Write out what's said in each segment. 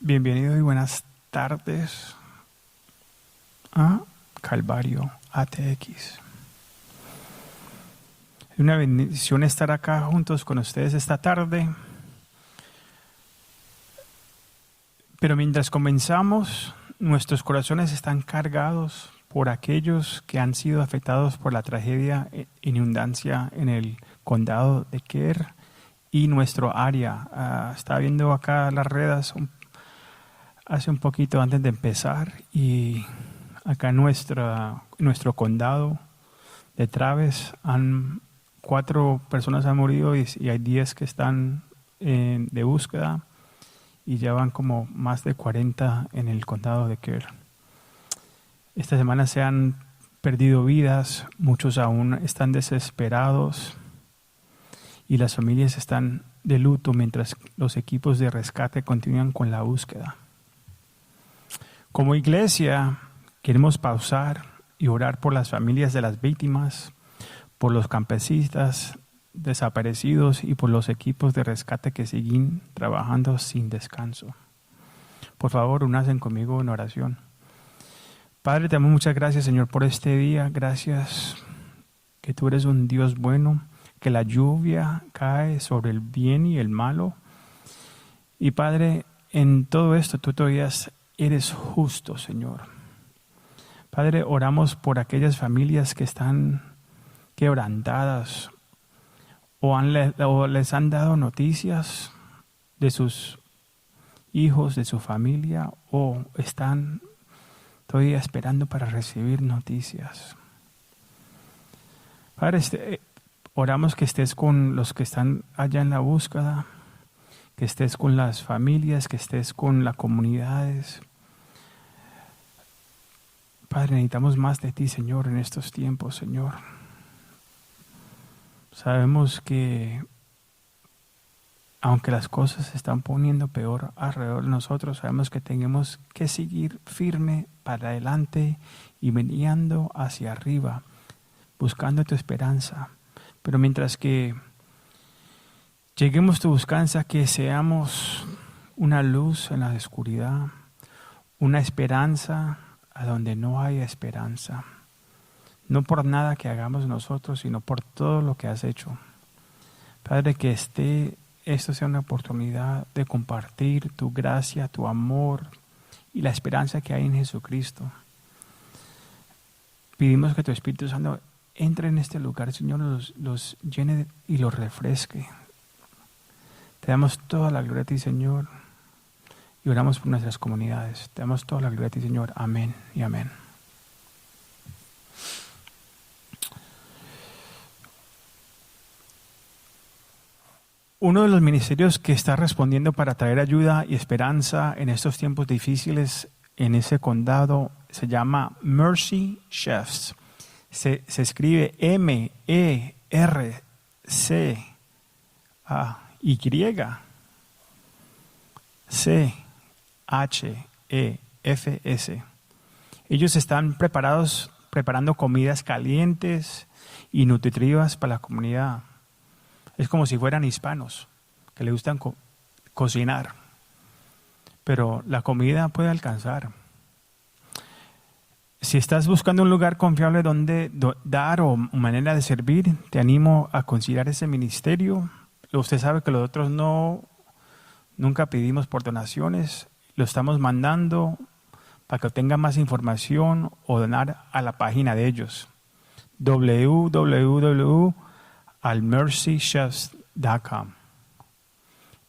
Bienvenido y buenas tardes a Calvario ATX. Es una bendición estar acá juntos con ustedes esta tarde. Pero mientras comenzamos, nuestros corazones están cargados por aquellos que han sido afectados por la tragedia e inundancia en el condado de Kerr y nuestro área. Estaba viendo acá las redes hace un poquito antes de empezar y acá en nuestro condado de Travis 4 personas han morido y hay 10 que están de búsqueda y ya van como más de 40 en el condado de Kerr. Esta semana se han perdido vidas, muchos aún están desesperados y las familias están de luto mientras los equipos de rescate continúan con la búsqueda. Como iglesia, queremos pausar y orar por las familias de las víctimas, por los campesinos desaparecidos y por los equipos de rescate que siguen trabajando sin descanso. Por favor, únanse conmigo en oración. Padre, te damos muchas gracias, Señor, por este día. Gracias que tú eres un Dios bueno, que la lluvia cae sobre el bien y el malo. Y Padre, en todo esto tú todavía eres justo, Señor. Padre, oramos por aquellas familias que están quebrantadas o les han dado noticias de sus hijos, de su familia, o están todavía esperando para recibir noticias. Padre, oramos que estés con los que están allá en la búsqueda, que estés con las familias, que estés con las comunidades. Padre, necesitamos más de ti, Señor, en estos tiempos, Señor. Sabemos que aunque las cosas se están poniendo peor alrededor de nosotros, sabemos que tenemos que seguir firme para adelante y veniendo hacia arriba, buscando tu esperanza. Pero mientras que lleguemos a tu buscanza, que seamos una luz en la oscuridad, una esperanza a donde no hay esperanza. No por nada que hagamos nosotros, sino por todo lo que has hecho. Padre, que esto sea una oportunidad de compartir tu gracia, tu amor y la esperanza que hay en Jesucristo. Pedimos que tu Espíritu Santo entre en este lugar, Señor, los llene y los refresque. Te damos toda la gloria a ti, Señor, y oramos por nuestras comunidades. Te damos toda la gloria a ti, Señor. Amén y amén. Uno de los ministerios que está respondiendo para traer ayuda y esperanza en estos tiempos difíciles en ese condado se llama Mercy Chefs. Se escribe MERCYCHEFS. Ellos están preparando comidas calientes y nutritivas para la comunidad. Es como si fueran hispanos que le gustan cocinar, pero la comida puede alcanzar. Si estás buscando un lugar confiable donde dar o manera de servir, te animo a considerar ese ministerio. Usted sabe que nosotros nunca pedimos por donaciones, lo estamos mandando para que obtenga más información o donar a la página de ellos, www.almercychefs.com.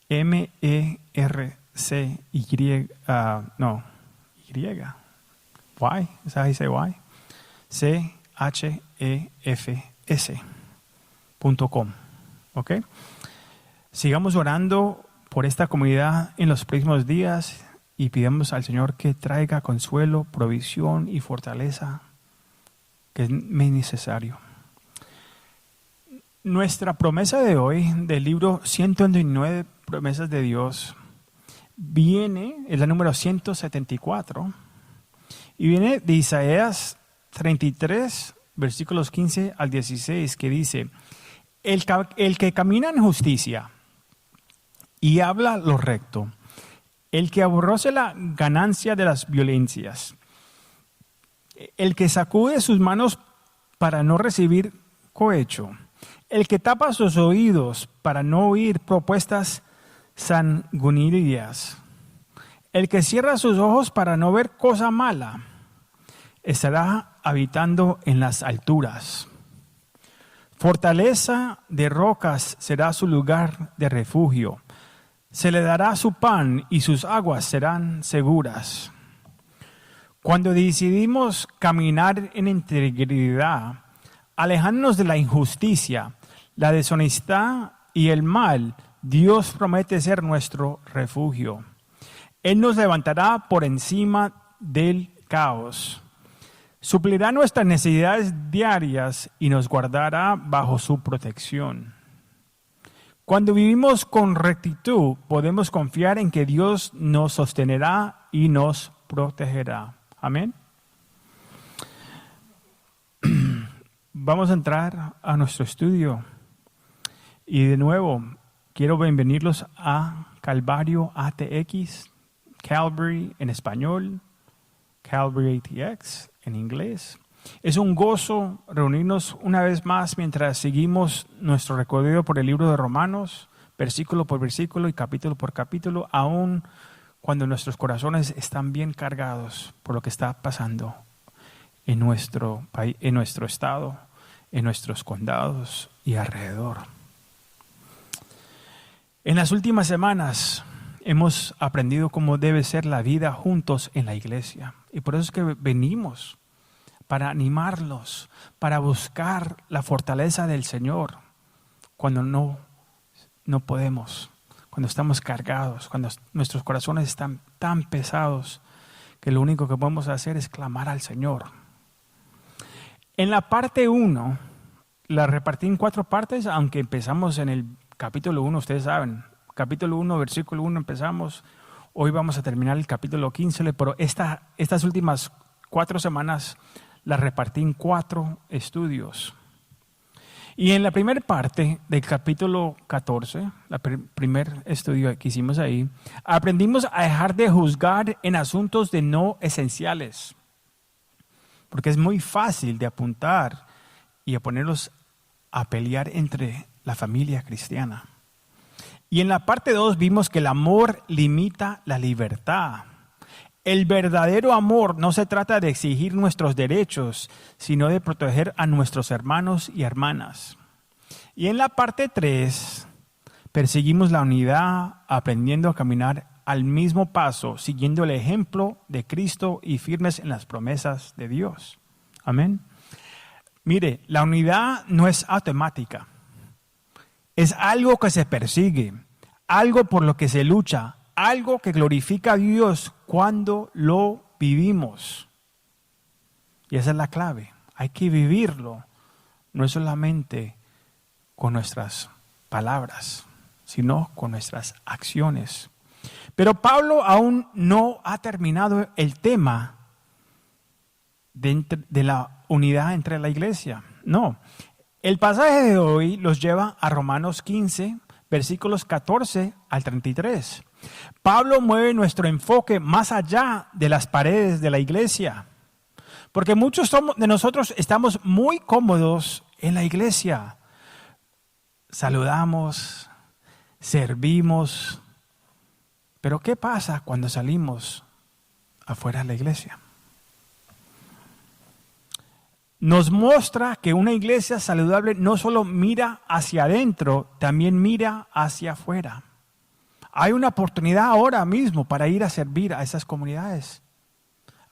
CHEFS.com. ¿Ok? Sigamos orando por esta comunidad en los próximos días y pidamos al Señor que traiga consuelo, provisión y fortaleza que es necesario. Nuestra promesa de hoy del libro 129 promesas de Dios es la número 174 y viene de Isaías 33 versículos 15 al 16 que dice: el que camina en justicia y habla lo recto, el que aborrece la ganancia de las violencias, el que sacude sus manos para no recibir cohecho, el que tapa sus oídos para no oír propuestas sanguinarias, el que cierra sus ojos para no ver cosa mala, estará habitando en las alturas. Fortaleza de rocas será su lugar de refugio. Se le dará su pan y sus aguas serán seguras. Cuando decidimos caminar en integridad, alejándonos de la injusticia, la deshonestidad y el mal, Dios promete ser nuestro refugio. Él nos levantará por encima del caos. Suplirá nuestras necesidades diarias y nos guardará bajo su protección. Cuando vivimos con rectitud, podemos confiar en que Dios nos sostenerá y nos protegerá. Amén. Vamos a entrar a nuestro estudio. Y de nuevo, quiero bienvenirlos a Calvario ATX, Calvary en español, Calvary ATX en inglés. Es un gozo reunirnos una vez más mientras seguimos nuestro recorrido por el libro de Romanos, versículo por versículo y capítulo por capítulo, aún cuando nuestros corazones están bien cargados por lo que está pasando en nuestro país, en nuestro estado, en nuestros condados y alrededor. En las últimas semanas hemos aprendido cómo debe ser la vida juntos en la iglesia. Y por eso es que venimos para animarlos, para buscar la fortaleza del Señor cuando no podemos, cuando estamos cargados, cuando nuestros corazones están tan pesados que lo único que podemos hacer es clamar al Señor. En la parte 1, la repartí en 4 partes, aunque empezamos en el capítulo 1, ustedes saben, capítulo 1, versículo 1 empezamos. Hoy vamos a terminar el capítulo 15, pero estas últimas 4 semanas las repartí en 4 estudios. Y en la primera parte del capítulo 14, el primer estudio que hicimos ahí, aprendimos a dejar de juzgar en asuntos de no esenciales. Porque es muy fácil de apuntar y a ponerlos a pelear entre la familia cristiana. Y en la parte 2 vimos que el amor limita la libertad. El verdadero amor no se trata de exigir nuestros derechos, sino de proteger a nuestros hermanos y hermanas. Y en la parte 3 perseguimos la unidad, aprendiendo a caminar al mismo paso, siguiendo el ejemplo de Cristo y firmes en las promesas de Dios. Amén. Mire, la unidad no es automática. Es algo que se persigue, algo por lo que se lucha, algo que glorifica a Dios cuando lo vivimos. Y esa es la clave. Hay que vivirlo, no es solamente con nuestras palabras, sino con nuestras acciones. Pero Pablo aún no ha terminado el tema de la unidad entre la iglesia. No. El pasaje de hoy los lleva a Romanos 15, versículos 14 al 33. Pablo mueve nuestro enfoque más allá de las paredes de la iglesia. Porque muchos de nosotros estamos muy cómodos en la iglesia. Saludamos, servimos. Pero ¿qué pasa cuando salimos afuera de la iglesia? Nos muestra que una iglesia saludable no solo mira hacia adentro, también mira hacia afuera. Hay una oportunidad ahora mismo para ir a servir a esas comunidades,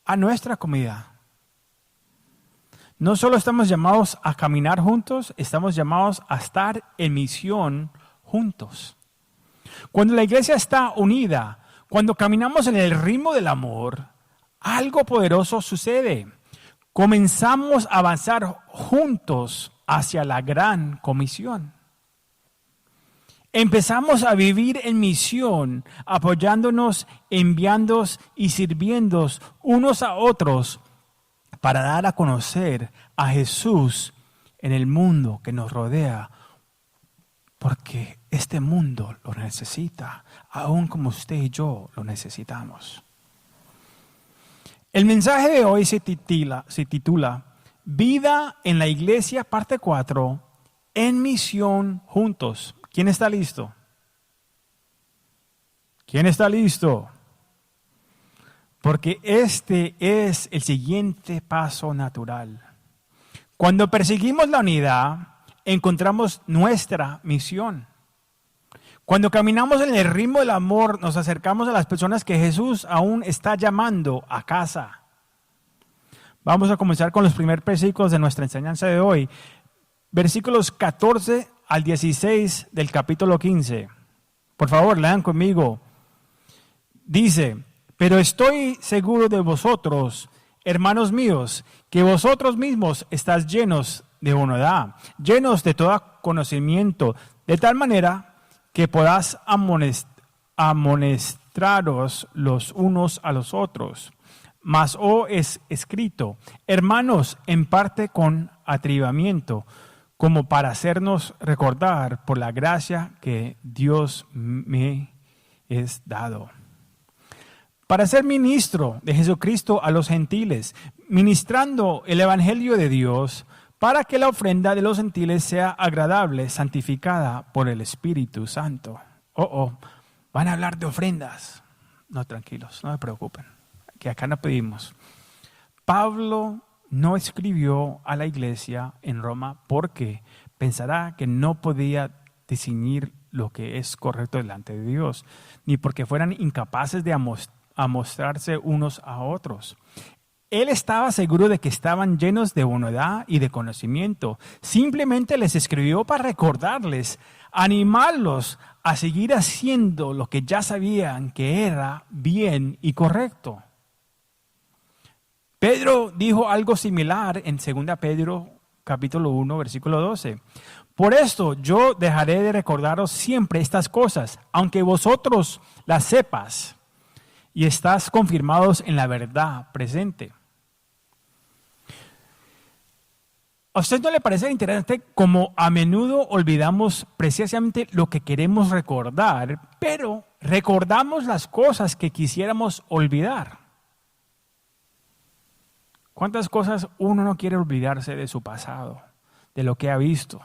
a nuestra comunidad. No solo estamos llamados a caminar juntos, estamos llamados a estar en misión juntos. Cuando la iglesia está unida, cuando caminamos en el ritmo del amor, algo poderoso sucede. Comenzamos a avanzar juntos hacia la gran comisión. Empezamos a vivir en misión, apoyándonos, enviándonos y sirviéndonos unos a otros para dar a conocer a Jesús en el mundo que nos rodea, porque este mundo lo necesita, aún como usted y yo lo necesitamos. El mensaje de hoy se titula Vida en la Iglesia, parte 4, en misión juntos. ¿Quién está listo? ¿Quién está listo? Porque este es el siguiente paso natural. Cuando perseguimos la unidad, encontramos nuestra misión. Cuando caminamos en el ritmo del amor, nos acercamos a las personas que Jesús aún está llamando a casa. Vamos a comenzar con los primeros versículos de nuestra enseñanza de hoy. Versículos 14 al 16 del capítulo 15. Por favor, lean conmigo. Dice, pero estoy seguro de vosotros, hermanos míos, que vosotros mismos estáis llenos de unidad, llenos de todo conocimiento, de tal manera que podáis amonestaros los unos a los otros. Mas es escrito, hermanos, en parte con atrevimiento, como para hacernos recordar por la gracia que Dios me es dado. Para ser ministro de Jesucristo a los gentiles, ministrando el evangelio de Dios, para que la ofrenda de los gentiles sea agradable, santificada por el Espíritu Santo. Van a hablar de ofrendas. No, tranquilos, no se preocupen, que acá no pedimos. Pablo no escribió a la iglesia en Roma porque pensará que no podía discernir lo que es correcto delante de Dios, ni porque fueran incapaces de mostrarse unos a otros. Él estaba seguro de que estaban llenos de unidad y de conocimiento. Simplemente les escribió para recordarles, animarlos a seguir haciendo lo que ya sabían que era bien y correcto. Pedro dijo algo similar en 2 Pedro capítulo 1, versículo 12. Por esto yo dejaré de recordaros siempre estas cosas, aunque vosotros las sepas y estás confirmados en la verdad presente. ¿A usted no le parece interesante cómo a menudo olvidamos precisamente lo que queremos recordar, pero recordamos las cosas que quisiéramos olvidar? ¿Cuántas cosas uno no quiere olvidarse de su pasado, de lo que ha visto,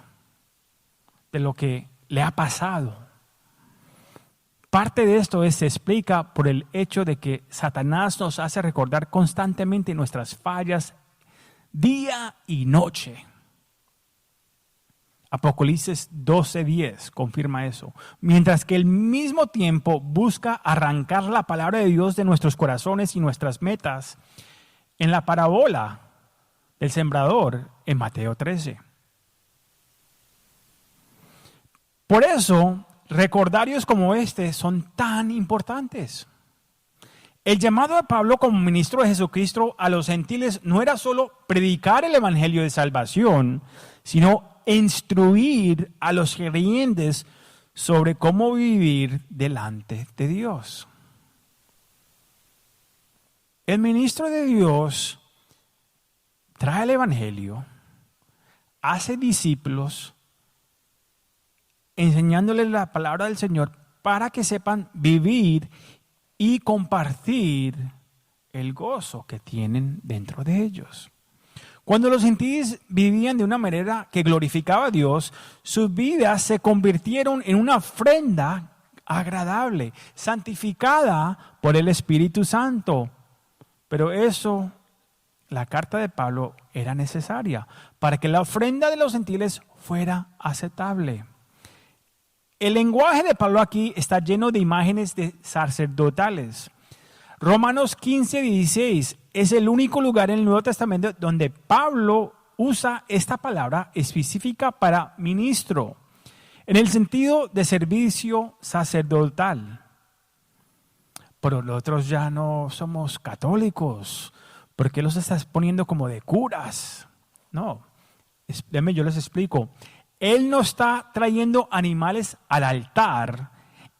de lo que le ha pasado? Parte de esto se explica por el hecho de que Satanás nos hace recordar constantemente nuestras fallas día y noche. Apocalipsis 12:10 confirma eso. Mientras que al mismo tiempo busca arrancar la palabra de Dios de nuestros corazones y nuestras metas en la parábola del sembrador en Mateo 13. Por eso, recordarios como este son tan importantes. El llamado de Pablo como ministro de Jesucristo a los gentiles no era solo predicar el evangelio de salvación, sino instruir a los creyentes sobre cómo vivir delante de Dios. El ministro de Dios trae el evangelio, hace discípulos, enseñándoles la palabra del Señor para que sepan vivir y compartir el gozo que tienen dentro de ellos. Cuando los gentiles vivían de una manera que glorificaba a Dios, sus vidas se convirtieron en una ofrenda agradable, santificada por el Espíritu Santo. Pero eso, la carta de Pablo era necesaria para que la ofrenda de los gentiles fuera aceptable. El lenguaje de Pablo aquí está lleno de imágenes de sacerdotales. Romanos 15:16 es el único lugar en el Nuevo Testamento donde Pablo usa esta palabra específica para ministro, en el sentido de servicio sacerdotal. Pero nosotros ya no somos católicos. ¿Por qué los estás poniendo como de curas? No, yo les explico. Él no está trayendo animales al altar.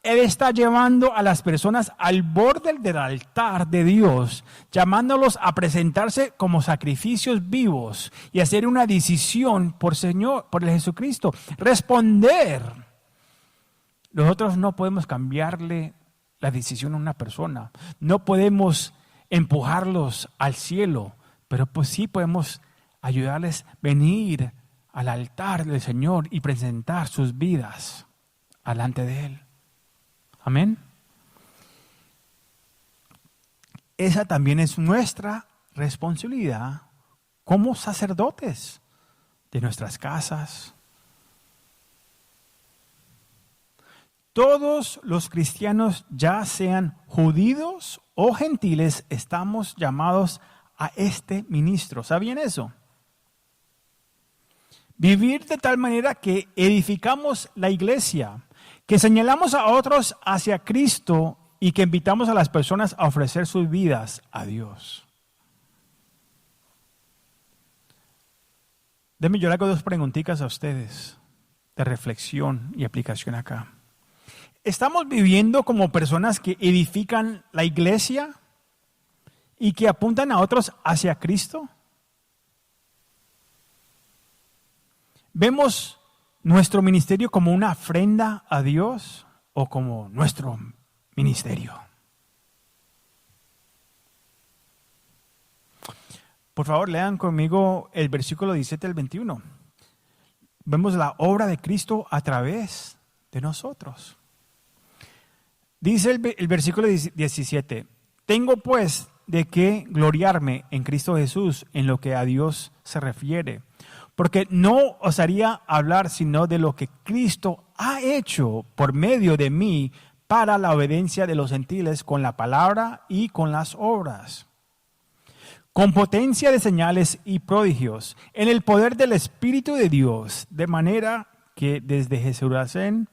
Él está llevando a las personas al borde del altar de Dios, llamándolos a presentarse como sacrificios vivos y hacer una decisión por el Jesucristo. Responder Nosotros no podemos cambiarle la decisión a una persona. No podemos empujarlos al cielo, pero pues sí podemos ayudarles a venir al altar del Señor y presentar sus vidas delante de Él. Amén. Esa también es nuestra responsabilidad como sacerdotes de nuestras casas. Todos los cristianos, ya sean judíos o gentiles, estamos llamados a este ministro. ¿Sabían eso? Vivir de tal manera que edificamos la iglesia, que señalamos a otros hacia Cristo y que invitamos a las personas a ofrecer sus vidas a Dios. Déjenme, yo le hago 2 preguntitas a ustedes de reflexión y aplicación acá. ¿Estamos viviendo como personas que edifican la iglesia y que apuntan a otros hacia Cristo? ¿Vemos nuestro ministerio como una ofrenda a Dios o como nuestro ministerio? Por favor, lean conmigo el versículo 17 al 21. Vemos la obra de Cristo a través de nosotros. Dice el versículo 17, tengo pues de qué gloriarme en Cristo Jesús en lo que a Dios se refiere, porque no osaría hablar sino de lo que Cristo ha hecho por medio de mí para la obediencia de los gentiles con la palabra y con las obras, con potencia de señales y prodigios, en el poder del Espíritu de Dios, de manera que desde Jerusalén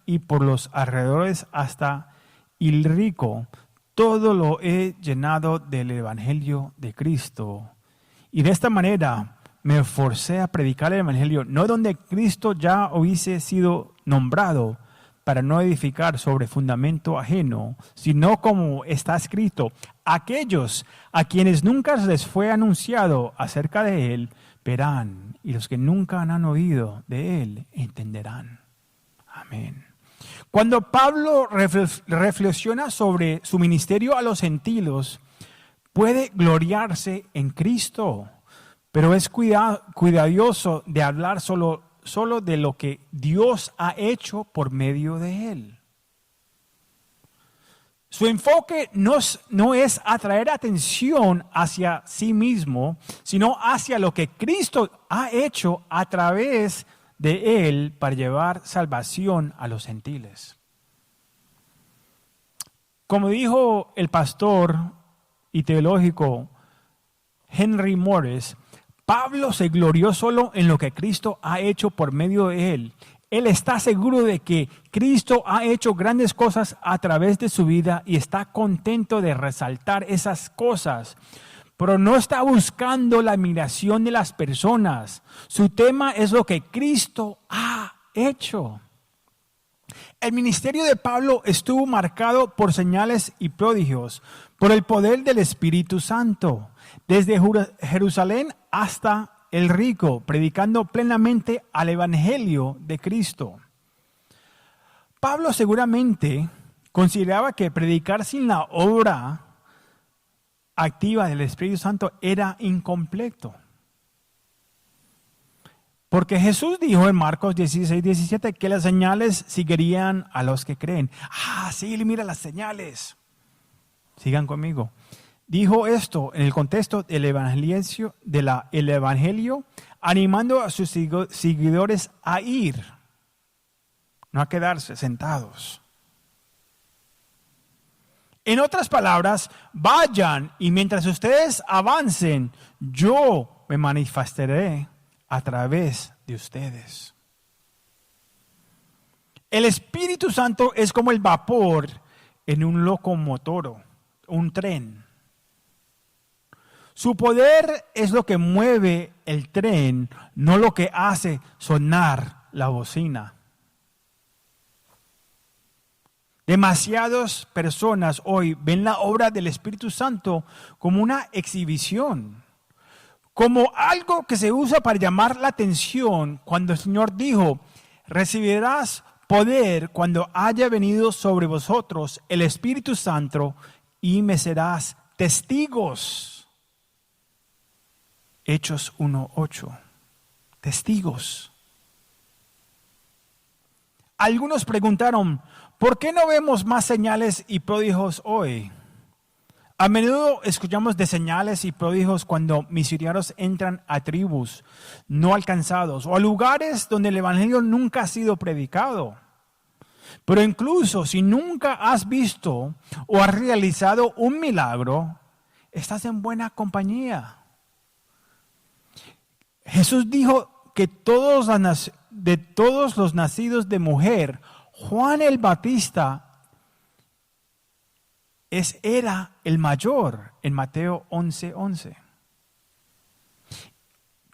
y por los alrededores hasta Ilrico, todo lo he llenado del Evangelio de Cristo. Y de esta manera me forcé a predicar el Evangelio, no donde Cristo ya hubiese sido nombrado, para no edificar sobre fundamento ajeno, sino como está escrito, aquellos a quienes nunca les fue anunciado acerca de Él, verán, y los que nunca han oído de Él, entenderán. Amén. Cuando Pablo reflexiona sobre su ministerio a los gentiles, puede gloriarse en Cristo, pero es cuidadoso de hablar solo de lo que Dios ha hecho por medio de él. Su enfoque no es atraer atención hacia sí mismo, sino hacia lo que Cristo ha hecho a través de él para llevar salvación a los gentiles. Como dijo el pastor y teológico Henry Morris, Pablo se glorió solo en lo que Cristo ha hecho por medio de él. Él está seguro de que Cristo ha hecho grandes cosas a través de su vida y está contento de resaltar esas cosas. Pero no está buscando la admiración de las personas. Su tema es lo que Cristo ha hecho. El ministerio de Pablo estuvo marcado por señales y prodigios, por el poder del Espíritu Santo, desde Jerusalén hasta Ilrico, predicando plenamente al Evangelio de Cristo. Pablo seguramente consideraba que predicar sin la obra activa del Espíritu Santo era incompleto. Porque Jesús dijo en Marcos 16:17 que las señales seguirían a los que creen. Sí, mira las señales. Sigan conmigo. Dijo esto en el contexto del evangelio, animando a sus seguidores a ir, no a quedarse sentados. En otras palabras, vayan y mientras ustedes avancen, yo me manifestaré a través de ustedes. El Espíritu Santo es como el vapor en un locomotor, un tren. Su poder es lo que mueve el tren, no lo que hace sonar la bocina. Demasiadas personas hoy ven la obra del Espíritu Santo como una exhibición, como algo que se usa para llamar la atención, cuando el Señor dijo, recibirás poder cuando haya venido sobre vosotros el Espíritu Santo y me serás testigos. Hechos 1:8. Testigos. Algunos preguntaron, ¿por qué no vemos más señales y prodigios hoy? A menudo escuchamos de señales y prodigios cuando misioneros entran a tribus no alcanzados o a lugares donde el evangelio nunca ha sido predicado. Pero incluso si nunca has visto o has realizado un milagro, estás en buena compañía. Jesús dijo que de todos los nacidos de mujer, Juan el Bautista era el mayor en Mateo 11:11.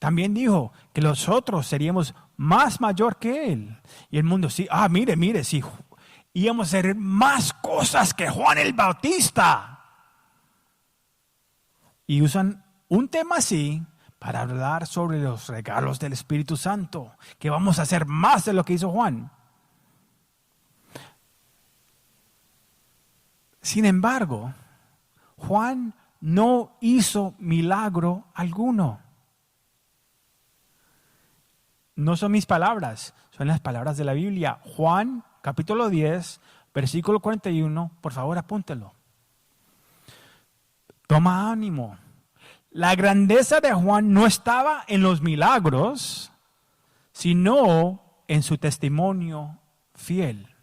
También dijo que nosotros seríamos más mayor que él. Y el mundo, sí, mire, sí, íbamos a hacer más cosas que Juan el Bautista. Y usan un tema así para hablar sobre los regalos del Espíritu Santo, que vamos a hacer más de lo que hizo Juan. Sin embargo, Juan no hizo milagro alguno. No son mis palabras, son las palabras de la Biblia. Juan, capítulo 10, versículo 41, por favor apúntelo. Toma ánimo. La grandeza de Juan no estaba en los milagros, sino en su testimonio fiel.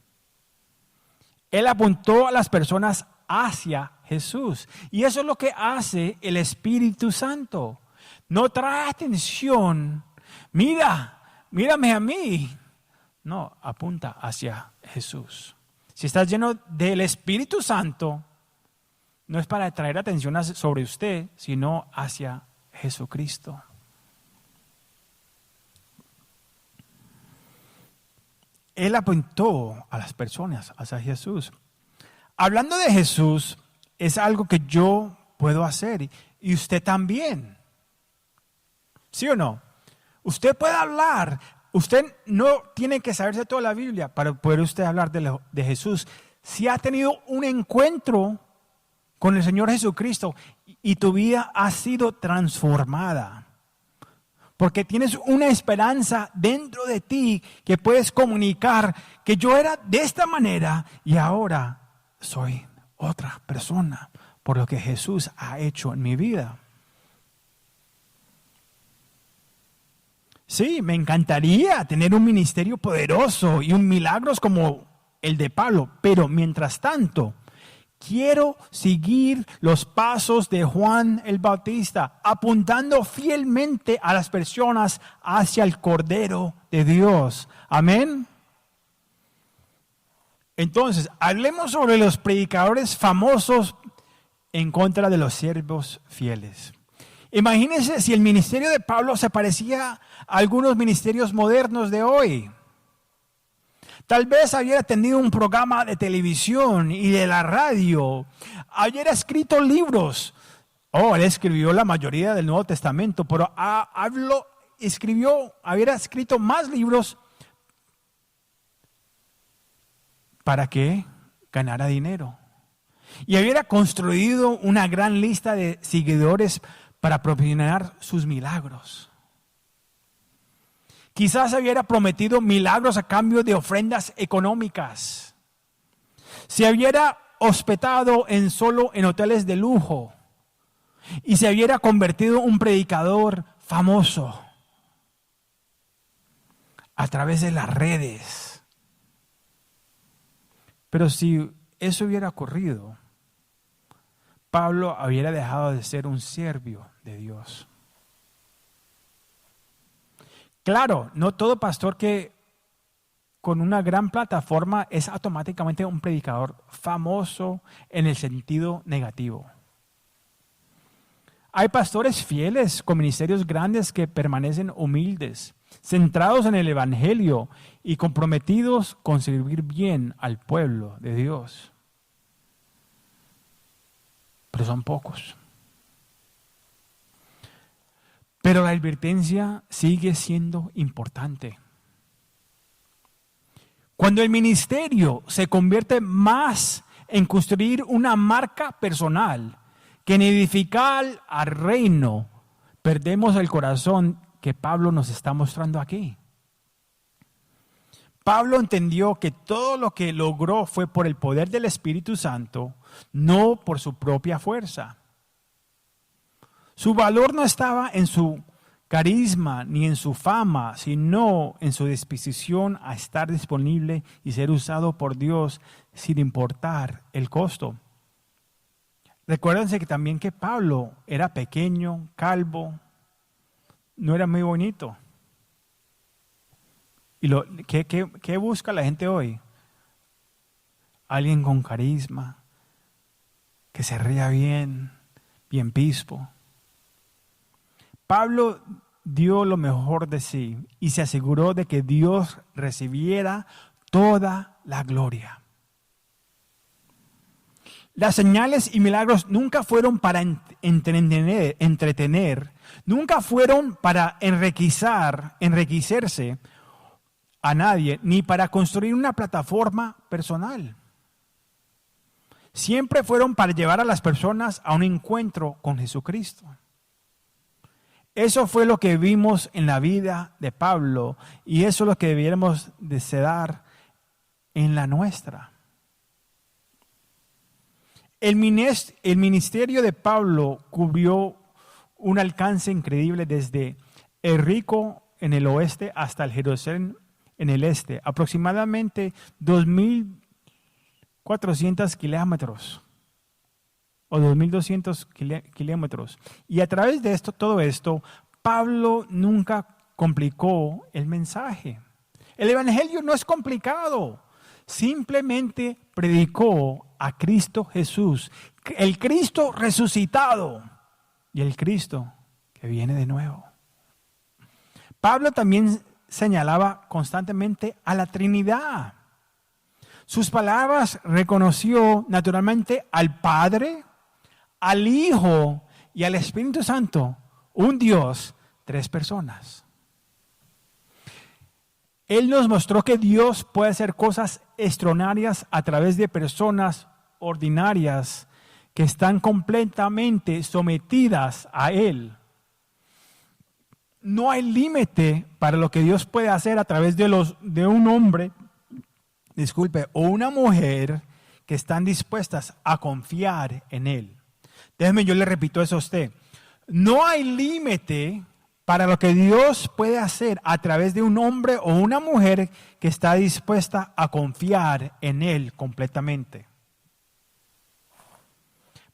Él apuntó a las personas hacia Jesús. Y eso es lo que hace el Espíritu Santo. No trae atención. Mírame a mí. No, apunta hacia Jesús. Si estás lleno del Espíritu Santo, no es para traer atención sobre usted, sino hacia Jesucristo. Él apuntó a las personas hacia Jesús. Hablando de Jesús, es algo que yo puedo hacer y usted también. ¿Sí o no? Usted puede hablar. Usted no tiene que saberse toda la Biblia para poder usted hablar de Jesús. Si ha tenido un encuentro con el Señor Jesucristo y tu vida ha sido transformada. Porque tienes una esperanza dentro de ti que puedes comunicar que yo era de esta manera y ahora soy otra persona por lo que Jesús ha hecho en mi vida. Sí, me encantaría tener un ministerio poderoso y un milagros como el de Pablo, pero mientras tanto, quiero seguir los pasos de Juan el Bautista, apuntando fielmente a las personas hacia el Cordero de Dios. Amén. Entonces, hablemos sobre los predicadores famosos en contra de los siervos fieles. Imagínense si el ministerio de Pablo se parecía a algunos ministerios modernos de hoy. Tal vez hubiera tenido un programa de televisión y de la radio. Hubiera escrito libros. Él escribió la mayoría del Nuevo Testamento, pero hubiera escrito más libros para que ganara dinero. Y hubiera construido una gran lista de seguidores para promocionar sus milagros. Quizás hubiera prometido milagros a cambio de ofrendas económicas. Se hubiera hospedado solo en hoteles de lujo. Y se hubiera convertido en un predicador famoso a través de las redes. Pero si eso hubiera ocurrido, Pablo hubiera dejado de ser un siervo de Dios. Claro, no todo pastor que con una gran plataforma es automáticamente un predicador famoso en el sentido negativo. Hay pastores fieles con ministerios grandes que permanecen humildes, centrados en el Evangelio y comprometidos con servir bien al pueblo de Dios. Pero son pocos. Pero la advertencia sigue siendo importante. Cuando el ministerio se convierte más en construir una marca personal que en edificar al reino, perdemos el corazón que Pablo nos está mostrando aquí. Pablo entendió que todo lo que logró fue por el poder del Espíritu Santo, no por su propia fuerza. Su valor no estaba en su carisma ni en su fama, sino en su disposición a estar disponible y ser usado por Dios sin importar el costo. Recuérdense que también que Pablo era pequeño, calvo, no era muy bonito. ¿Y qué busca la gente hoy? Alguien con carisma, que se ría bien pispo. Pablo dio lo mejor de sí y se aseguró de que Dios recibiera toda la gloria. Las señales y milagros nunca fueron para entretener, nunca fueron para enriquecerse a nadie, ni para construir una plataforma personal. Siempre fueron para llevar a las personas a un encuentro con Jesucristo. Eso fue lo que vimos en la vida de Pablo y eso es lo que debiéramos desear en la nuestra. El ministerio de Pablo cubrió un alcance increíble desde el Rico en el oeste hasta el Jerusalén en el este, aproximadamente 2.400 kilómetros o 2.200 kilómetros. Y a través de todo esto, Pablo nunca complicó el mensaje. El evangelio no es complicado, simplemente predicó a Cristo Jesús, el Cristo resucitado y el Cristo que viene de nuevo. Pablo también señalaba constantemente a la Trinidad. Sus palabras reconoció naturalmente al Padre, al Hijo y al Espíritu Santo, un Dios, tres personas. Él nos mostró que Dios puede hacer cosas extraordinarias a través de personas ordinarias que están completamente sometidas a Él. No hay límite para lo que Dios puede hacer a través de un hombre, o una mujer que están dispuestas a confiar en Él. Déjeme, yo le repito eso a usted. No hay límite para lo que Dios puede hacer a través de un hombre o una mujer que está dispuesta a confiar en Él completamente.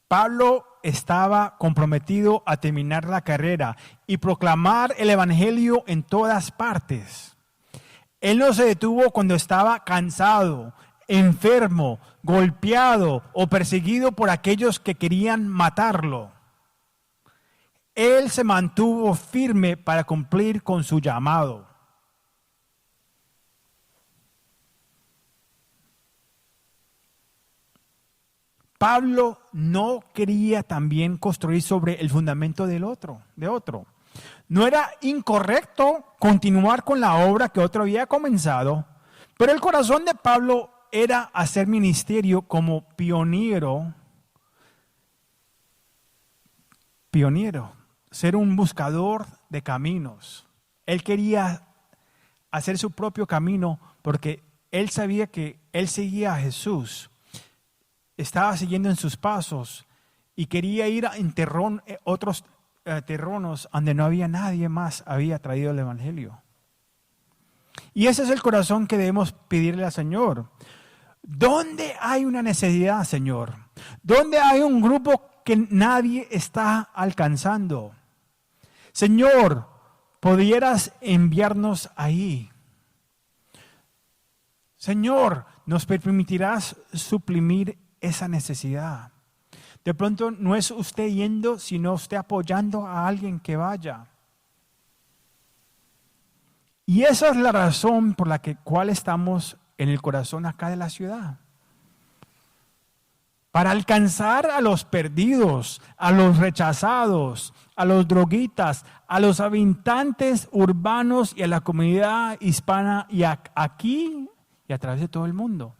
Pablo estaba comprometido a terminar la carrera y proclamar el evangelio en todas partes. Él no se detuvo cuando estaba cansado, enfermo, golpeado o perseguido por aquellos que querían matarlo. Él se mantuvo firme para cumplir con su llamado. Pablo no quería también construir sobre el fundamento de otro. No era incorrecto continuar con la obra que otro había comenzado, pero el corazón de Pablo era hacer ministerio como pionero, ser un buscador de caminos. Él quería hacer su propio camino porque él sabía que él seguía a Jesús, estaba siguiendo en sus pasos y quería ir en otros terrenos donde no había nadie más había traído el evangelio. Y ese es el corazón que debemos pedirle al Señor. ¿Dónde hay una necesidad, Señor? ¿Dónde hay un grupo que nadie está alcanzando? Señor, ¿pudieras enviarnos ahí? Señor, ¿nos permitirás suprimir esa necesidad? De pronto no es usted yendo, sino usted apoyando a alguien que vaya. Y esa es la razón por la cual estamos en el corazón acá de la ciudad. Para alcanzar a los perdidos, a los rechazados, a los droguitas, a los habitantes urbanos y a la comunidad hispana y aquí y a través de todo el mundo,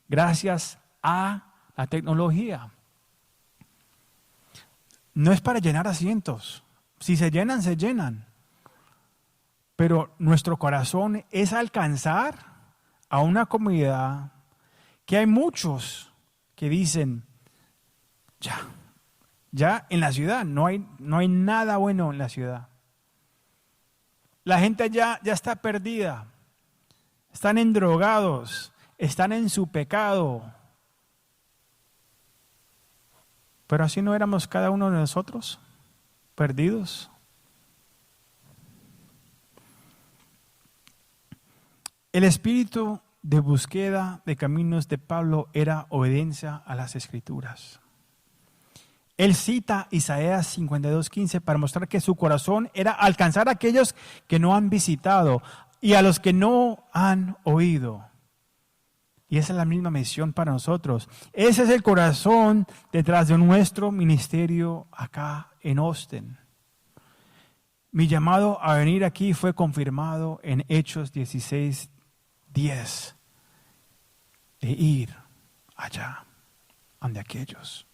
gracias a la tecnología. No es para llenar asientos. Si se llenan, se llenan. Pero nuestro corazón es alcanzar a una comunidad que hay muchos que dicen, ya en la ciudad, no hay nada bueno en la ciudad. La gente ya está perdida, están endrogados, están en su pecado. Pero así no éramos cada uno de nosotros, perdidos. El espíritu de búsqueda de caminos de Pablo era obediencia a las Escrituras. Él cita Isaías 52:15 para mostrar que su corazón era alcanzar a aquellos que no han visitado y a los que no han oído. Y esa es la misma misión para nosotros. Ese es el corazón detrás de nuestro ministerio acá en Austin. Mi llamado a venir aquí fue confirmado en Hechos 16:10. De ir allá, ante aquellos.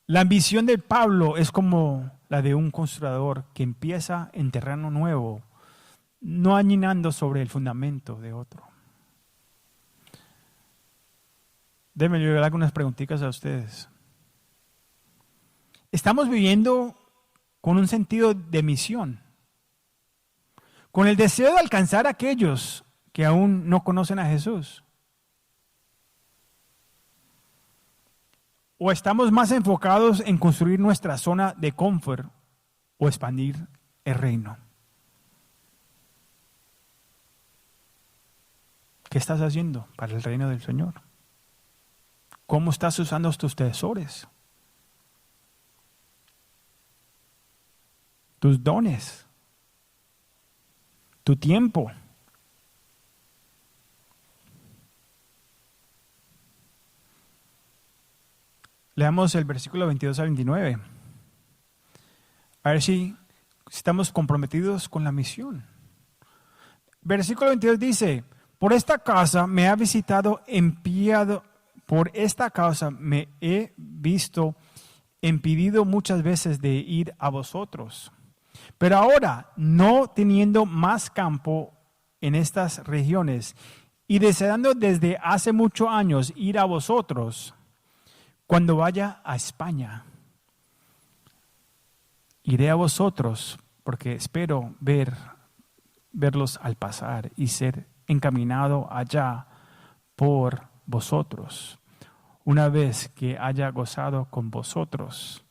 La ambición de Pablo es como la de un constructor que empieza en terreno nuevo, no añinando sobre el fundamento de otro. Déjenme llevar algunas preguntitas a ustedes. ¿Estamos viviendo con un sentido de misión? ¿Con el deseo de alcanzar a aquellos que aún no conocen a Jesús? ¿O estamos más enfocados en construir nuestra zona de confort o expandir el reino? ¿Qué estás haciendo para el reino del Señor? ¿Cómo estás usando tus tesoros? Tus dones, tu tiempo. Leamos el versículo 22 al 29. A ver si estamos comprometidos con la misión. Versículo 22 dice, por esta causa me ha visitado enviado. Por esta causa me he visto impedido muchas veces de ir a vosotros. Pero ahora, no teniendo más campo en estas regiones y deseando desde hace muchos años ir a vosotros, cuando vaya a España, iré a vosotros porque espero verlos al pasar y ser encaminado allá por vosotros, una vez que haya gozado con vosotros.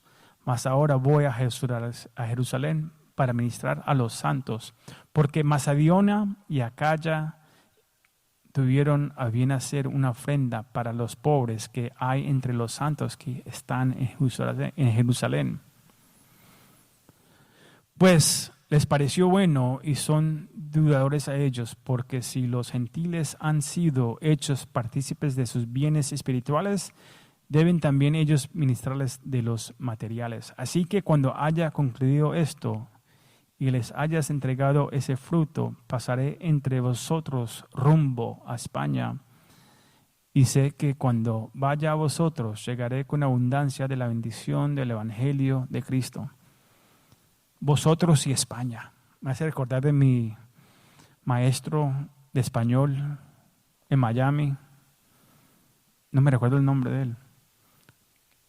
Mas ahora voy a Jerusalén para ministrar a los santos, porque Macedonia y Acaya tuvieron a bien hacer una ofrenda para los pobres que hay entre los santos que están en Jerusalén. Pues les pareció bueno y son dudadores a ellos, porque si los gentiles han sido hechos partícipes de sus bienes espirituales, deben también ellos ministrarles de los materiales. Así que cuando haya concluido esto y les hayas entregado ese fruto, pasaré entre vosotros rumbo a España. Y sé que cuando vaya a vosotros, llegaré con abundancia de la bendición del Evangelio de Cristo. Vosotros y España. Me hace recordar de mi maestro de español en Miami. No me recuerdo el nombre de él.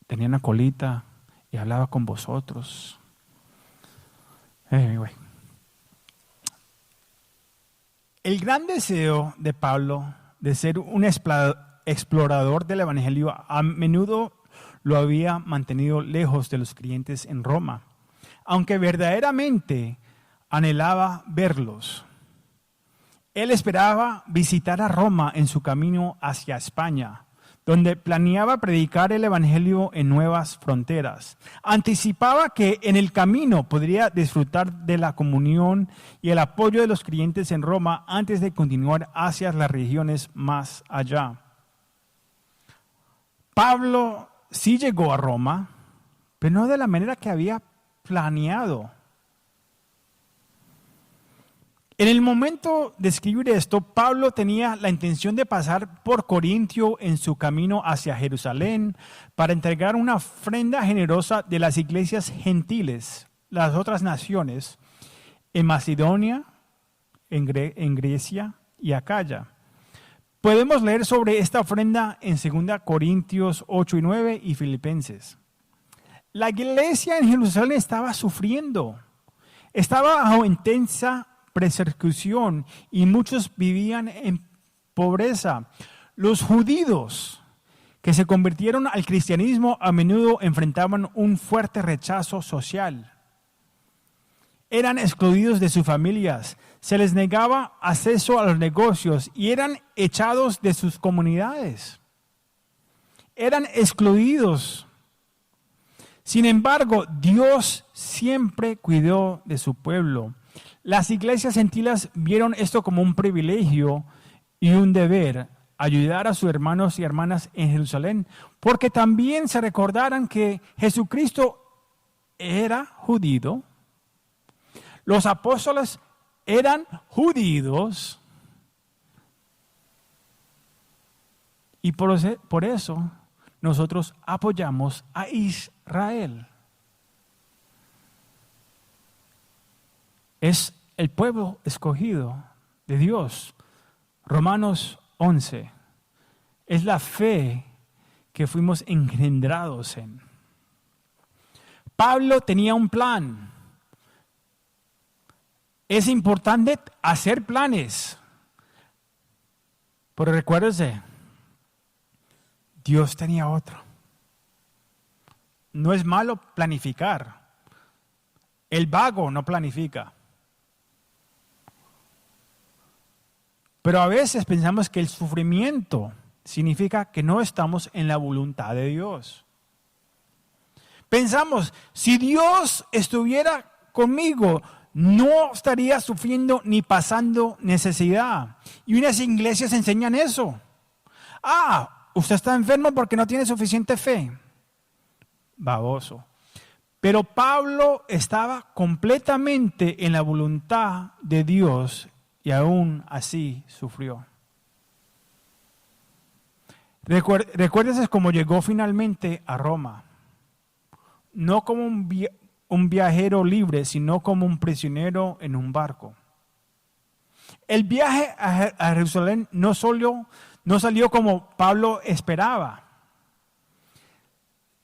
Tenía una colita y hablaba con vosotros. Anyway. El gran deseo de Pablo de ser un explorador del Evangelio a menudo lo había mantenido lejos de los creyentes en Roma, aunque verdaderamente anhelaba verlos. Él esperaba visitar a Roma en su camino hacia España, donde planeaba predicar el Evangelio en nuevas fronteras. Anticipaba que en el camino podría disfrutar de la comunión y el apoyo de los creyentes en Roma antes de continuar hacia las regiones más allá. Pablo sí llegó a Roma, pero no de la manera que había planeado. En el momento de escribir esto, Pablo tenía la intención de pasar por Corintio en su camino hacia Jerusalén para entregar una ofrenda generosa de las iglesias gentiles, las otras naciones, en Macedonia, en Grecia y Acaya. Podemos leer sobre esta ofrenda en 2 Corintios 8 y 9 y Filipenses. La iglesia en Jerusalén estaba sufriendo, estaba bajo intensa persecución y muchos vivían en pobreza. Los judíos que se convirtieron al cristianismo a menudo enfrentaban un fuerte rechazo social. Eran excluidos de sus familias, se les negaba acceso a los negocios y eran echados de sus comunidades. Eran excluidos. Sin embargo, Dios siempre cuidó de su pueblo. Las iglesias gentiles vieron esto como un privilegio y un deber, ayudar a sus hermanos y hermanas en Jerusalén, porque también se recordaran que Jesucristo era judío, los apóstoles eran judíos, y por eso nosotros apoyamos a Israel. Es el pueblo escogido de Dios. Romanos 11. Es la fe que fuimos engendrados en. Pablo tenía un plan. Es importante hacer planes. Pero recuérdese, Dios tenía otro. No es malo planificar. El vago no planifica. Pero a veces pensamos que el sufrimiento significa que no estamos en la voluntad de Dios. Pensamos, si Dios estuviera conmigo, no estaría sufriendo ni pasando necesidad. Y unas iglesias enseñan eso. Usted está enfermo porque no tiene suficiente fe. Baboso. Pero Pablo estaba completamente en la voluntad de Dios y aún así sufrió. Recuérdese cómo llegó finalmente a Roma. No como un viajero libre, sino como un prisionero en un barco. El viaje a Jerusalén no salió como Pablo esperaba.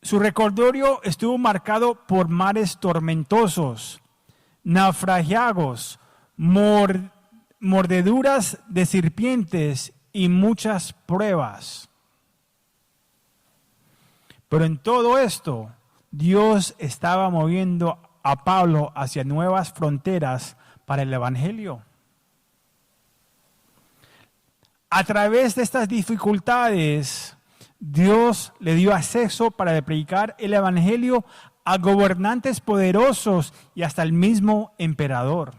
Su recordatorio estuvo marcado por mares tormentosos, naufragios, mordeduras de serpientes y muchas pruebas. Pero en todo esto, Dios estaba moviendo a Pablo hacia nuevas fronteras para el Evangelio. A través de estas dificultades, Dios le dio acceso para predicar el Evangelio a gobernantes poderosos y hasta el mismo emperador.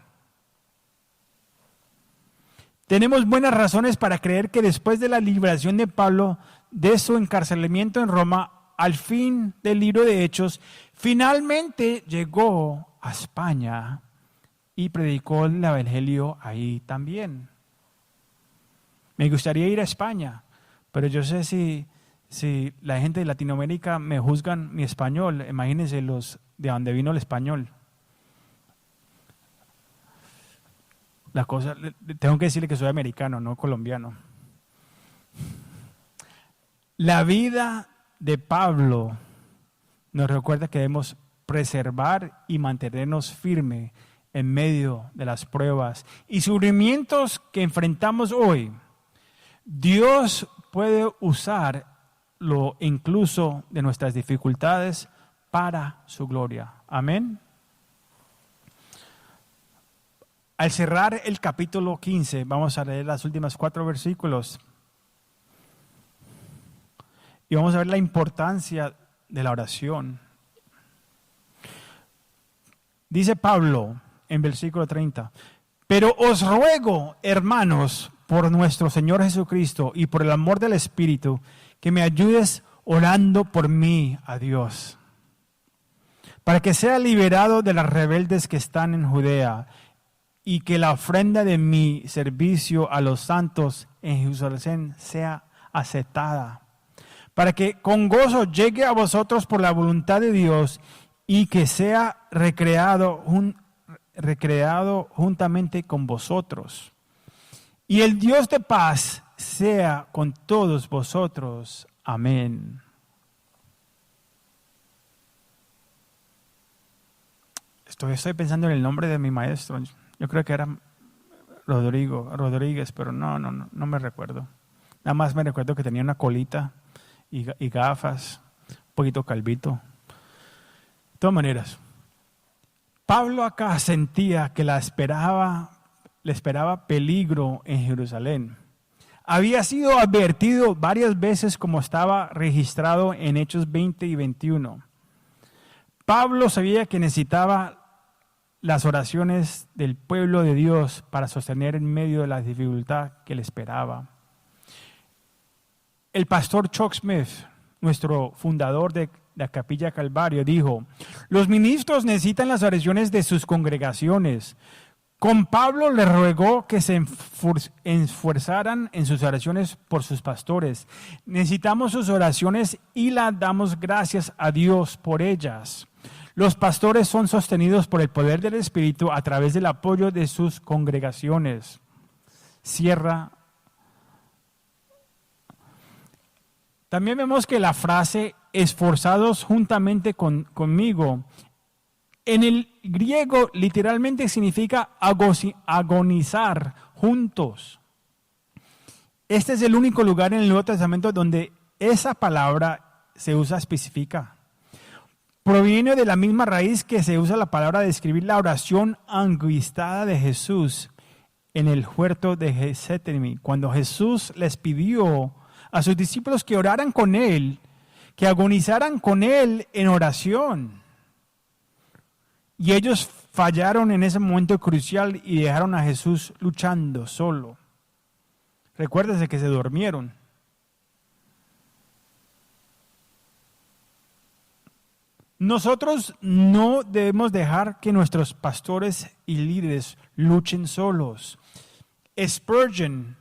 Tenemos buenas razones para creer que después de la liberación de Pablo de su encarcelamiento en Roma, al fin del libro de Hechos, finalmente llegó a España y predicó el Evangelio ahí también. Me gustaría ir a España, pero yo sé si la gente de Latinoamérica me juzgan mi español. Imagínense los de donde vino el español. La cosa, tengo que decirle que soy americano, no colombiano. La vida de Pablo nos recuerda que debemos preservar y mantenernos firmes en medio de las pruebas y sufrimientos que enfrentamos hoy. Dios puede usarlo incluso de nuestras dificultades para su gloria. Amén. Al cerrar el capítulo 15, vamos a leer las últimas 4 versículos. Y vamos a ver la importancia de la oración. Dice Pablo en versículo 30, pero os ruego, hermanos, por nuestro Señor Jesucristo y por el amor del Espíritu, que me ayudes orando por mí a Dios, para que sea liberado de las rebeldes que están en Judea, y que la ofrenda de mi servicio a los santos en Jerusalén sea aceptada, para que con gozo llegue a vosotros por la voluntad de Dios y que sea recreado juntamente con vosotros. Y el Dios de paz sea con todos vosotros. Amén. Estoy pensando en el nombre de mi maestro. Yo creo que era Rodríguez, pero no me recuerdo. Nada más me recuerdo que tenía una colita y gafas, un poquito calvito. De todas maneras, Pablo acá sentía que le esperaba peligro en Jerusalén. Había sido advertido varias veces, como estaba registrado en Hechos 20 y 21. Pablo sabía que necesitaba las oraciones del pueblo de Dios para sostener en medio de la dificultad que le esperaba. El pastor Chuck Smith, nuestro fundador de la Capilla Calvario, dijo: los ministros necesitan las oraciones de sus congregaciones. Con Pablo le rogó que se esforzaran en sus oraciones por sus pastores. Necesitamos sus oraciones y las damos gracias a Dios por ellas. Los pastores son sostenidos por el poder del Espíritu a través del apoyo de sus congregaciones. Cierra. También vemos que la frase esforzados juntamente conmigo, en el griego literalmente significa agonizar juntos. Este es el único lugar en el Nuevo Testamento donde esa palabra se usa específica. Proviene de la misma raíz que se usa la palabra para describir la oración angustiada de Jesús en el huerto de Getsemaní, cuando Jesús les pidió a sus discípulos que oraran con Él, que agonizaran con Él en oración. Y ellos fallaron en ese momento crucial y dejaron a Jesús luchando solo. Recuérdese que se durmieron. Nosotros no debemos dejar que nuestros pastores y líderes luchen solos. Spurgeon,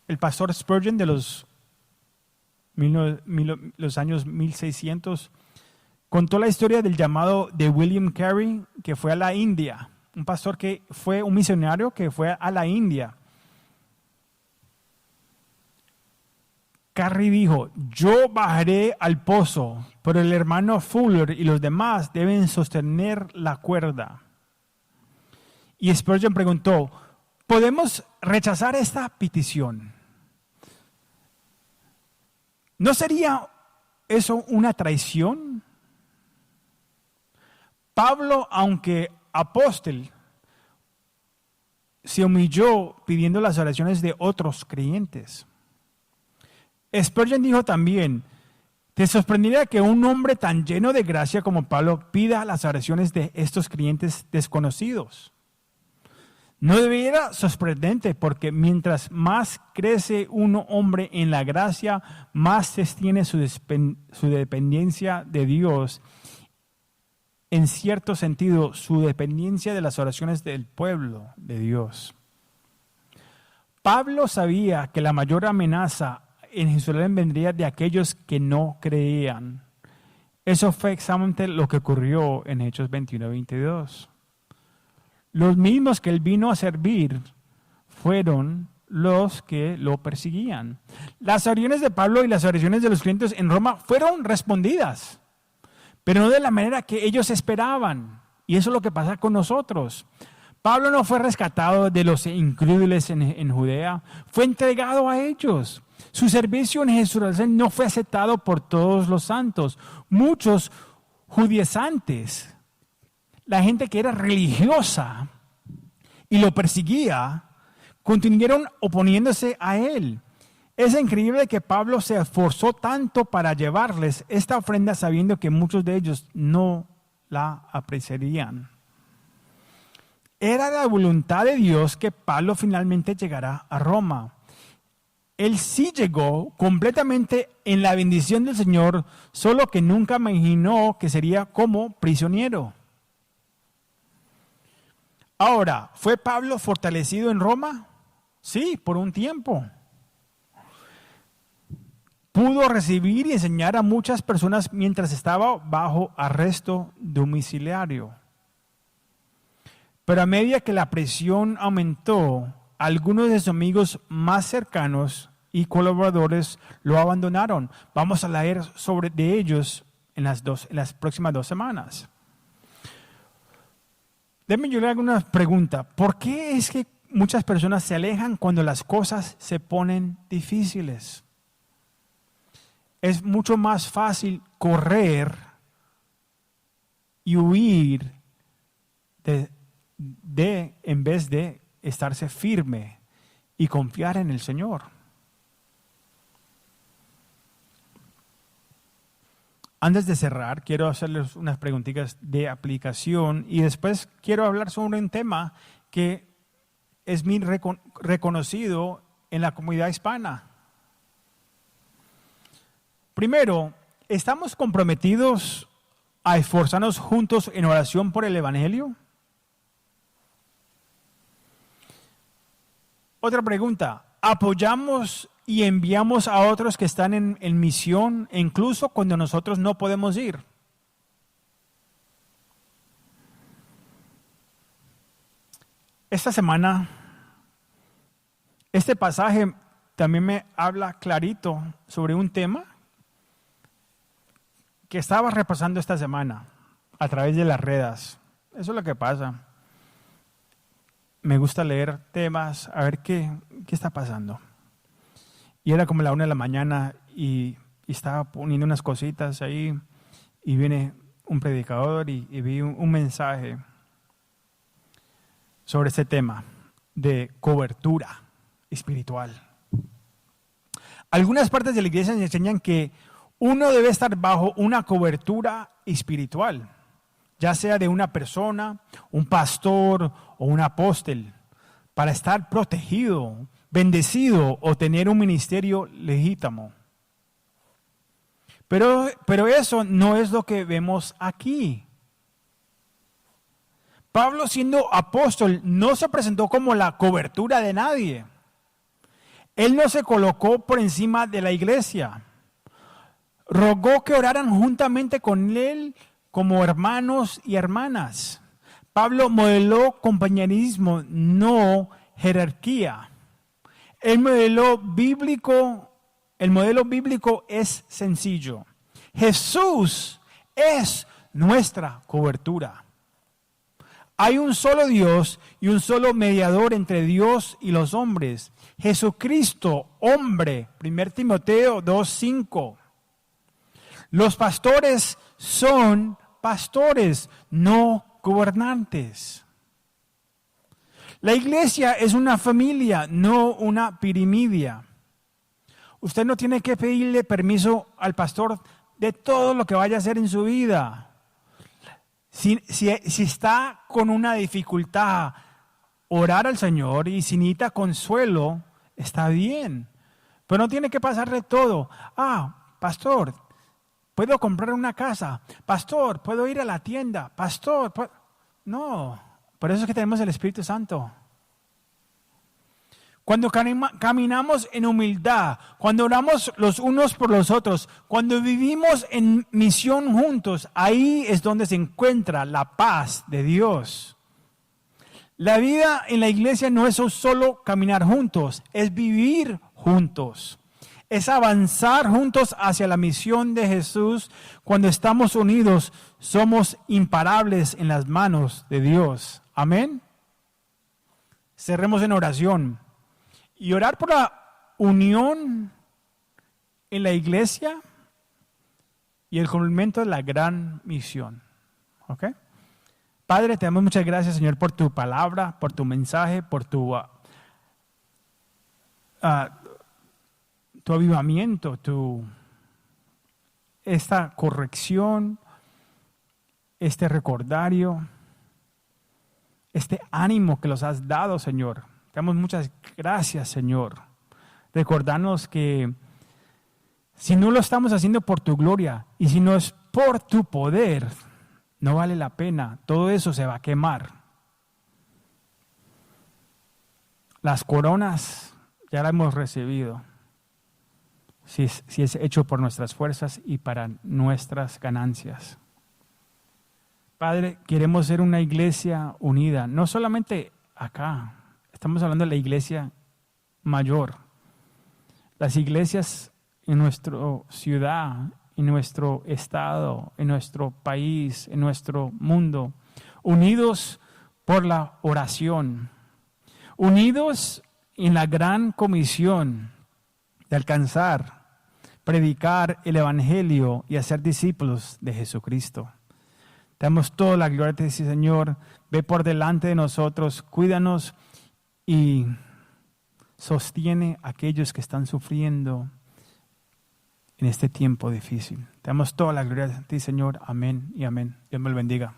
el pastor Spurgeon de los años 1600, contó la historia del llamado de William Carey, que fue a la India. Un pastor que fue un misionario que fue a la India. Carey dijo: yo bajaré al pozo, pero el hermano Fuller y los demás deben sostener la cuerda. Y Spurgeon preguntó: ¿podemos rechazar esta petición? ¿No sería eso una traición? Pablo, aunque apóstol, se humilló pidiendo las oraciones de otros creyentes. Spurgeon dijo también: te sorprendería que un hombre tan lleno de gracia como Pablo pida las oraciones de estos creyentes desconocidos. No debería sorprendente, porque mientras más crece un hombre en la gracia, más se extiende su dependencia de Dios. En cierto sentido, su dependencia de las oraciones del pueblo de Dios. Pablo sabía que la mayor amenaza en Jerusalén vendría de aquellos que no creían. Eso fue exactamente lo que ocurrió en Hechos 21 y 22. Los mismos que él vino a servir fueron los que lo perseguían. Las oraciones de Pablo y las oraciones de los creyentes en Roma fueron respondidas, pero no de la manera que ellos esperaban. Y eso es lo que pasa con nosotros. Pablo no fue rescatado de los incrédulos en Judea, fue entregado a ellos. Su servicio en Jerusalén no fue aceptado por todos los santos. Muchos judaizantes, la gente que era religiosa y lo perseguía, continuaron oponiéndose a él. Es increíble que Pablo se esforzó tanto para llevarles esta ofrenda sabiendo que muchos de ellos no la apreciarían. Era la voluntad de Dios que Pablo finalmente llegara a Roma. Él sí llegó completamente en la bendición del Señor, solo que nunca imaginó que sería como prisionero. Ahora, ¿fue Pablo fortalecido en Roma? Sí, por un tiempo. Pudo recibir y enseñar a muchas personas mientras estaba bajo arresto domiciliario. Pero a medida que la presión aumentó, algunos de sus amigos más cercanos y colaboradores lo abandonaron. Vamos a leer de ellos en las próximas 2 semanas. Déjenme yo le hago una pregunta. ¿Por qué es que muchas personas se alejan cuando las cosas se ponen difíciles? Es mucho más fácil correr y huir en vez de estarse firme y confiar en el Señor. Antes de cerrar, quiero hacerles unas preguntitas de aplicación y después quiero hablar sobre un tema que es muy reconocido en la comunidad hispana. Primero, ¿estamos comprometidos a esforzarnos juntos en oración por el Evangelio? Otra pregunta, ¿apoyamos y enviamos a otros que están en misión, incluso cuando nosotros no podemos ir? Esta semana, este pasaje también me habla clarito sobre un tema que estaba repasando esta semana a través de las redes. Eso es lo que pasa. Me gusta leer temas, a ver qué está pasando. Y era como la 1 de la mañana y estaba poniendo unas cositas ahí y viene un predicador y vi un mensaje sobre este tema de cobertura espiritual. Algunas partes de la iglesia enseñan que uno debe estar bajo una cobertura espiritual, ya sea de una persona, un pastor o un apóstol, para estar protegido, bendecido o tener un ministerio legítimo. Pero eso no es lo que vemos aquí. Pablo, siendo apóstol, no se presentó como la cobertura de nadie. Él no se colocó por encima de la iglesia. Rogó que oraran juntamente con él como hermanos y hermanas. Pablo modeló compañerismo, no jerarquía. El modelo bíblico es sencillo. Jesús es nuestra cobertura. Hay un solo Dios y un solo mediador entre Dios y los hombres. Jesucristo, hombre. 1 Timoteo 2:5. Los pastores son pastores, no gobernantes. La iglesia es una familia, no una pirámide. Usted no tiene que pedirle permiso al pastor de todo lo que vaya a hacer en su vida. Si está con una dificultad, orar al Señor, y si necesita consuelo, está bien. Pero no tiene que pasarle todo. Pastor, ¿puedo comprar una casa? Pastor, ¿puedo ir a la tienda? Pastor, no. Por eso es que tenemos el Espíritu Santo. Cuando caminamos en humildad, cuando oramos los unos por los otros, cuando vivimos en misión juntos, ahí es donde se encuentra la paz de Dios. La vida en la iglesia no es solo caminar juntos, es vivir juntos. Es avanzar juntos hacia la misión de Jesús. Cuando estamos unidos, somos imparables en las manos de Dios. Amén. Cerremos en oración. Y orar por la unión en la iglesia y el cumplimiento de la gran misión. ¿Ok? Padre, te damos muchas gracias, Señor, por tu palabra, por tu mensaje, por tu avivamiento, esta corrección, este recordario, este ánimo que los has dado, Señor. Te damos muchas gracias, Señor. Recordarnos que si no lo estamos haciendo por tu gloria y si no es por tu poder, no vale la pena. Todo eso se va a quemar. Las coronas ya las hemos recibido. Si es hecho por nuestras fuerzas y para nuestras ganancias. Padre, queremos ser una iglesia unida, no solamente acá, estamos hablando de la iglesia mayor. Las iglesias en nuestra ciudad, en nuestro estado, en nuestro país, en nuestro mundo, unidos por la oración, unidos en la gran comisión de alcanzar, predicar el evangelio y hacer discípulos de Jesucristo. Te damos toda la gloria a ti, Señor. Ve por delante de nosotros, cuídanos y sostiene a aquellos que están sufriendo en este tiempo difícil. Te damos toda la gloria a ti, Señor. Amén y amén. Dios me lo bendiga.